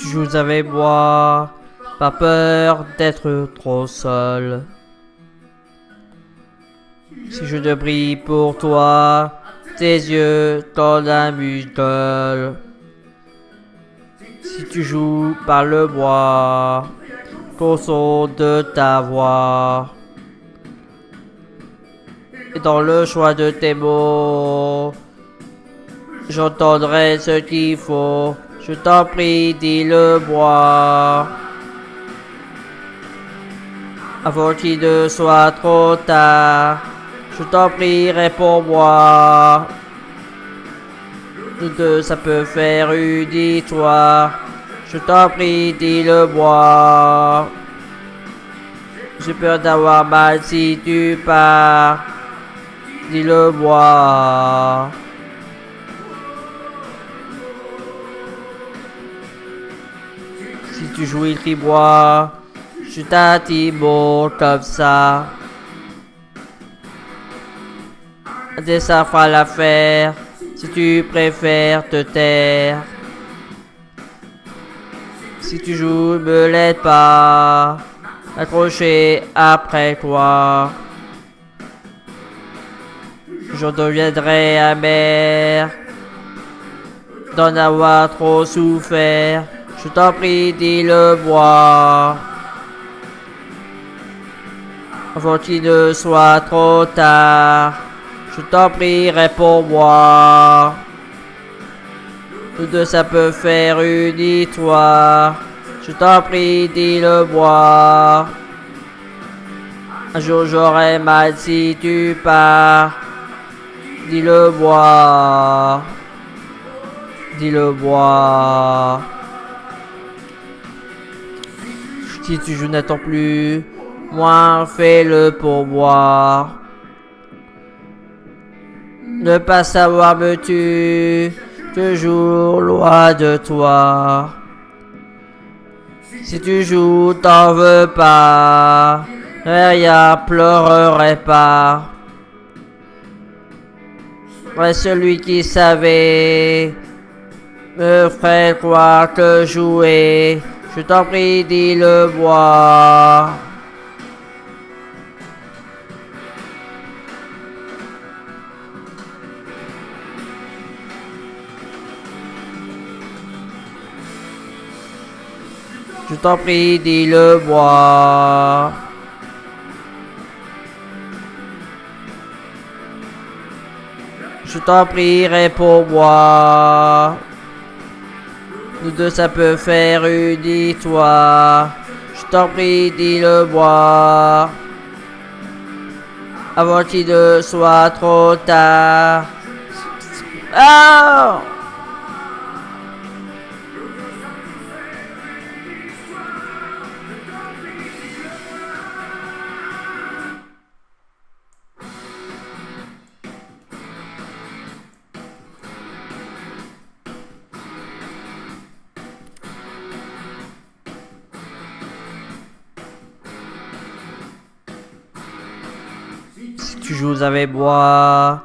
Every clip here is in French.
tu joues avec moi, pas peur d'être trop seul. Si je ne brille pour toi, tes yeux dans la muscle. Si tu joues, parle-moi, qu'au son de ta voix. Et dans le choix de tes mots, j'entendrai ce qu'il faut. Je t'en prie, dis-le-moi. Avant qu'il ne soit trop tard, je t'en prie, réponds-moi. Nous deux, ça peut faire une histoire. Je t'en prie, dis-le-moi. J'ai peur d'avoir mal si tu pars. Dis-le-moi. Si tu joues, écris-moi. Je t'intime comme ça. Et ça fera l'affaire. Si tu préfères te taire. Si tu joues, me l'aide pas. Accroché après toi. J'en deviendrai amer d'en avoir trop souffert. Je t'en prie, dis-le-moi. Avant qu'il ne soit trop tard. Je t'en prie, réponds-moi. Nous deux, ça peut faire une histoire. Je t'en prie, dis-le-moi. Un jour j'aurai mal si tu pars. Dis-le-moi. Dis-le-moi. Si tu joues, n'attends plus. Moi, fais-le pour moi. Ne pas savoir me tue, toujours loin de toi. Si tu joues, t'en veux pas, rien pleurerait pas. Ouais, celui qui savait me ferait croire que jouer. Je t'en prie, dis-le-moi. Je t'en prie, dis-le-moi. Je t'en prie, réponds-moi. Nous deux, ça peut faire une histoire. Je t'en prie, dis-le-moi. Avant qu'il ne soit trop tard. Ah! Si tu joues avec moi,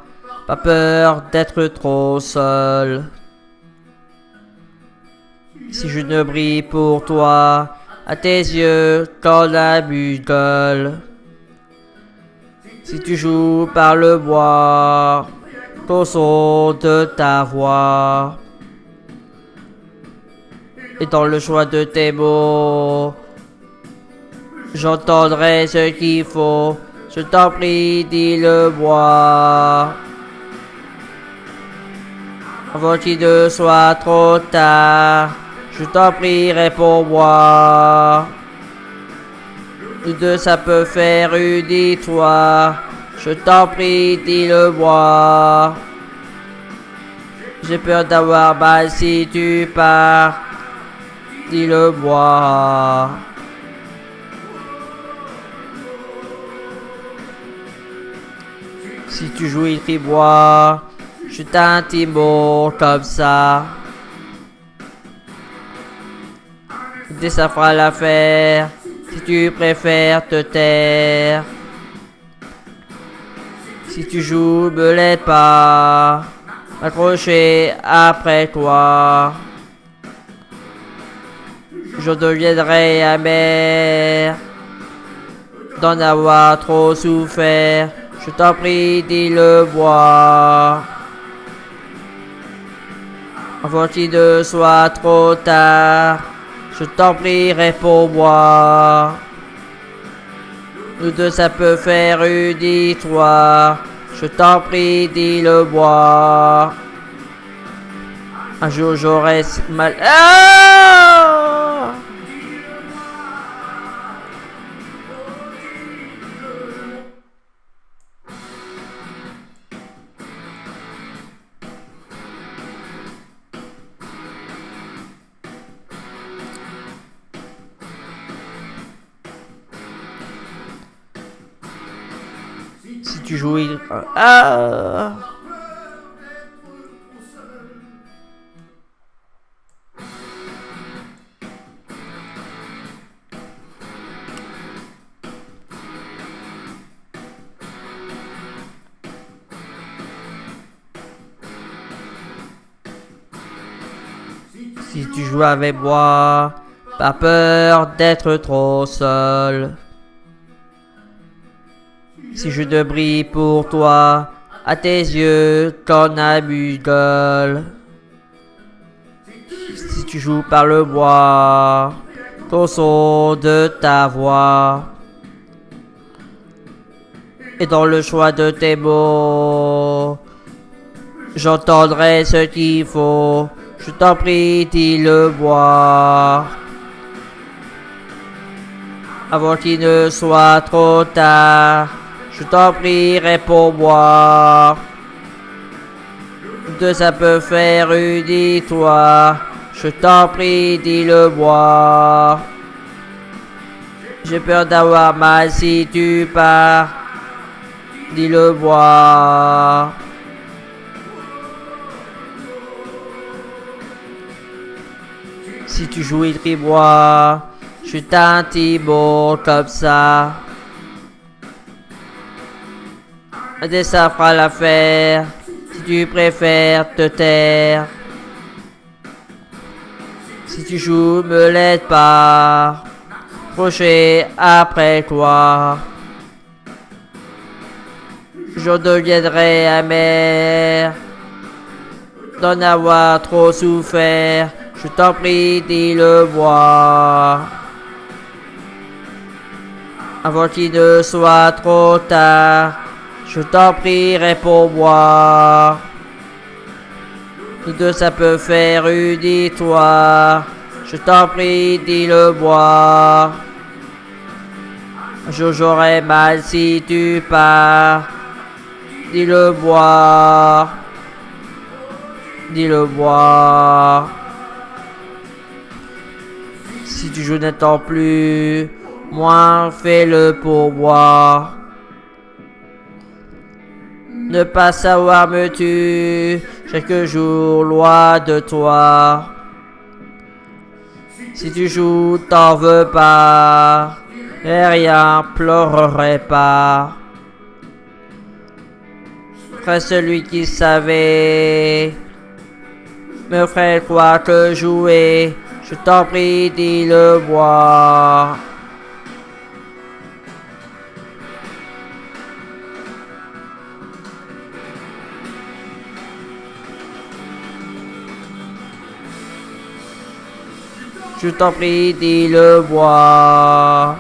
pas peur d'être trop seul. Si je ne brille pour toi, à tes yeux quand la gueule. Si tu joues, parle-moi, qu'au son de ta voix. Et dans le choix de tes mots, j'entendrai ce qu'il faut. Je t'en prie, dis-le-moi. Avant qu'il ne soit trop tard. Je t'en prie, réponds-moi. Nous deux, ça peut faire une histoire. Je t'en prie, dis-le-moi. J'ai peur d'avoir mal si tu pars. Dis-le-moi. Si tu joues, écris-moi. Je t'intime comme ça. Et ça fera l'affaire. Si tu préfères te taire. Si tu joues, me l'aide pas. Accroché après toi. je deviendrai amer d'en avoir trop souffert. Je t'en prie, dis-le moi. Avant qu'il ne soit trop tard, je t'en prie, réponds-moi. Nous deux, ça peut faire une histoire. Je t'en prie, dis-le moi. Un jour j'aurai mal. Ah! Si tu joues... Ah! Si tu joues avec moi, pas peur d'être trop seul. Si je ne brille pour toi, à tes yeux, ton amuse-gueule. Si tu joues par le bois, ton son de ta voix. Et dans le choix de tes mots, j'entendrai ce qu'il faut. Je t'en prie, dis-le-moi. Avant qu'il ne soit trop tard, je t'en prie, réponds-moi. De ça peut faire une histoire. Je t'en prie, dis-le-moi. J'ai peur d'avoir mal si tu pars. Dis-le-moi. Si tu joues, écris-moi. Je suis un petit mot comme ça. Et ça fera l'affaire. Si tu préfères te taire. Si tu joues, me l'aide pas. Procher après toi. Je deviendrai amer d'en avoir trop souffert. Je t'en prie, dis-le-moi. Avant qu'il ne soit trop tard, je t'en prie, réponds-moi. Nous deux, ça peut faire une histoire. Je t'en prie, dis-le-moi. J'aurai mal si tu pars. Dis-le-moi. Dis-le-moi. Si tu joues n'attends plus, moi fais-le pour moi. Ne pas savoir me tue, chaque jour loin de toi. Si tu joues, t'en veux pas, et rien pleurerai pas. Frère celui qui savait, me ferait quoi que jouer. Je t'en prie, dis-le-moi. Je t'en prie, dis-le-moi.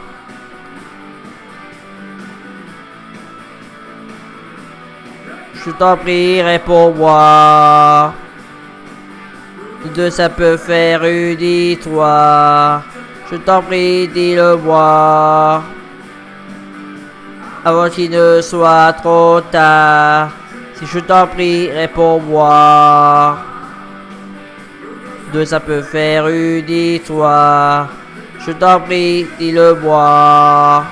Je t'en prie, réponds-moi. De ça peut faire une histoire. Je t'en prie, dis-le-moi. Avant qu'il ne soit trop tard. Si je t'en prie, réponds-moi. De ça peut faire une histoire. Je t'en prie, dis-le-moi.